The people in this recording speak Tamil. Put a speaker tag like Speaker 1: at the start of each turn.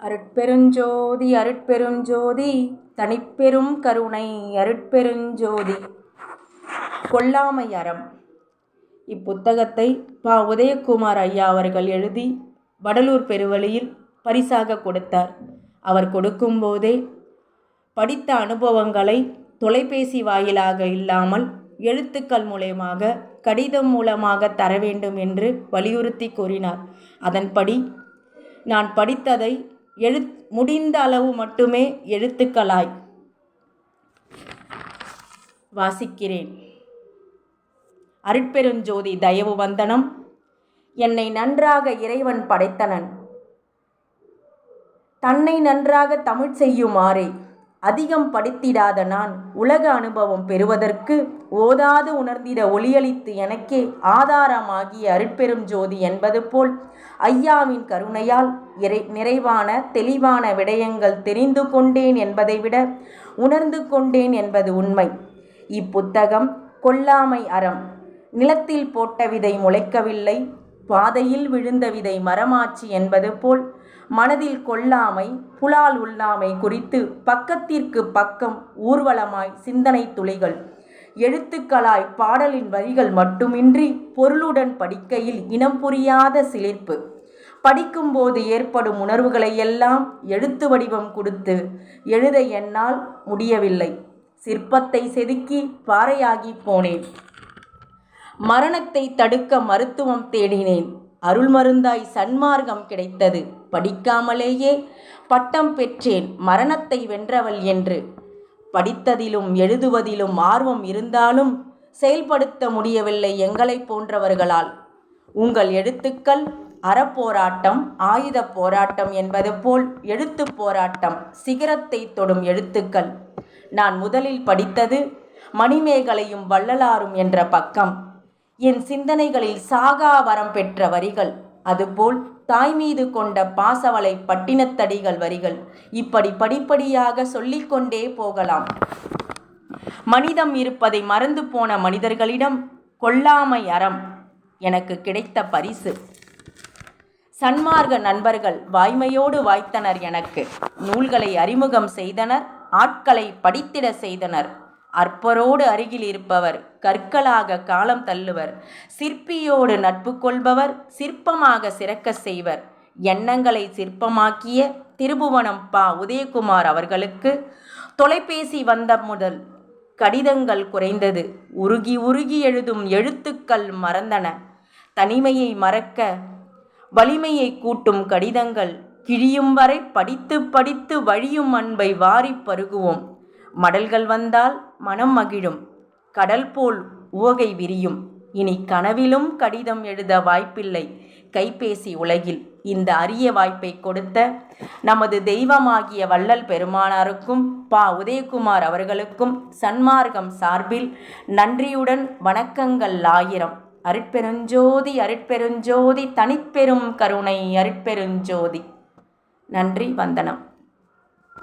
Speaker 1: அருட்பெருஞ்சோதி அருட்பெருஞ்சோதி தனிப்பெரும் கருணை அருட்பெருஞ்சோதி. கொல்லாமை அறம். இப்புத்தகத்தை பா. உதயகுமார் ஐயா அவர்கள் எழுதி வடலூர் பெருவழியில் பரிசாக கொடுத்தார். அவர் கொடுக்கும்போதே படித்த அனுபவங்களை தொலைபேசி வாயிலாக இல்லாமல் எழுத்துக்கள் மூலமாக கடிதம் மூலமாக தர வேண்டும் என்று வலியுறுத்தி கூறினார். அதன்படி நான் படித்ததை முடிந்த அளவு மட்டுமே எழுத்துக்களாய் வாசிக்கிறேன். அருட்பெருஞ்சோதி தயவு வந்தனம். என்னை நன்றாக இறைவன் படைத்தனன். தன்னை நன்றாக தமிழ் செய்யுமாறே அதிகம் படித்திடாத நான் உலக அனுபவம் பெறுவதற்கு ஓதாது உணர்ந்திட ஒளியளித்து எனக்கே ஆதாரமாகிய அருட்பெரும் ஜோதி என்பது போல் ஐயாவின் கருணையால் நிறைவான தெளிவான விடயங்கள் தெரிந்து கொண்டேன் என்பதை விட உணர்ந்து கொண்டேன் என்பது உண்மை. இப்புத்தகம் கொல்லாமை அறம். நிலத்தில் போட்ட விதை முளைக்கவில்லை, பாதையில் விழுந்த விதை மரமாச்சு என்பது போல் மனதில் கொல்லாமை புலால் உள்ளாமை குறித்து பக்கத்திற்கு பக்கம் ஊர்வலமாய் சிந்தனை துளிகள் எழுத்துக்களாய் பாடலின் வரிகள் மட்டுமின்றி பொருளுடன் படிக்கையில் இனம் புரியாத சிலிர்ப்பு. படிக்கும்போது ஏற்படும் உணர்வுகளை எல்லாம் எழுத்து வடிவம் கொடுத்து எழுத என்னால் முடியவில்லை. சிற்பத்தை செதுக்கி பாறையாகி போனேன். மரணத்தை தடுக்க மருத்துவம் தேடினேன். அருள் மருந்தாய் சன்மார்க்கம் கிடைத்தது. படிக்காமலேயே பட்டம் பெற்றேன் மரணத்தை வென்றவள் என்று. படித்ததிலும் எழுதுவதிலும் ஆர்வம் இருந்தாலும் செயல்படுத்த முடியவில்லை எங்களை போன்றவர்களால். உங்கள் எழுத்துக்கள் அறப்போராட்டம், ஆயுத போராட்டம் என்பது போல் எழுத்து போராட்டம், சிகரத்தை தொடும் எழுத்துக்கள். நான் முதலில் படித்தது மணிமேகலையும் வள்ளலாரும் என்ற பக்கம். என் சிந்தனைகளில் சாகா வரம் பெற்ற வரிகள். அதுபோல் தாய் மீது கொண்ட பாசவலை பட்டினத்தடிகள் வரிகள். இப்படி படிப்படியாக சொல்லிக்கொண்டே போகலாம். மனிதம் இருப்பதை மறந்து போன மனிதர்களிடம் கொல்லாமை அறம் எனக்கு கிடைத்த பரிசு. சன்மார்க்க நண்பர்கள் வாய்மையோடு வாய்த்தனர். எனக்கு நூல்களை அறிமுகம் செய்தனர், ஆட்களை படித்திட செய்தனர். அற்பரோடு அருகில் இருப்பவர் கற்களாக காலம் தள்ளுவர். சிற்பியோடு நட்பு கொள்பவர் சிற்பமாக சிறக்க செய்வர். எண்ணங்களை சிற்பமாக்கிய திருபுவனம் பா. உதயகுமார் அவர்களுக்கு தொலைபேசி வந்த முதல் கடிதங்கள் குறைந்தது. உருகி உருகி எழுதும் எழுத்துக்கள் மறந்தன. தனிமையை மறக்க வலிமையை கூட்டும் கடிதங்கள் கிழியும் வரை படித்து படித்து வழியும் அன்பை வாரி பருகுவோம். மடல்கள் வந்தால் மனம் மகிழும், கடல் போல் உவகை விரியும். இனி கனவிலும் கடிதம் எழுத வாய்ப்பில்லை கைபேசி உலகில். இந்த அரிய வாய்ப்பை கொடுத்த நமது தெய்வமாகிய வள்ளல் பெருமானாருக்கும் பா. உதயகுமார் அவர்களுக்கும் சன்மார்க்கம் சார்பில் நன்றியுடன் வணக்கங்கள் ஆயிரம். அருட்பெருஞ்சோதி அருட்பெருஞ்சோதி தனிப்பெரும் கருணை அருட்பெருஞ்சோதி. நன்றி, வந்தனம்.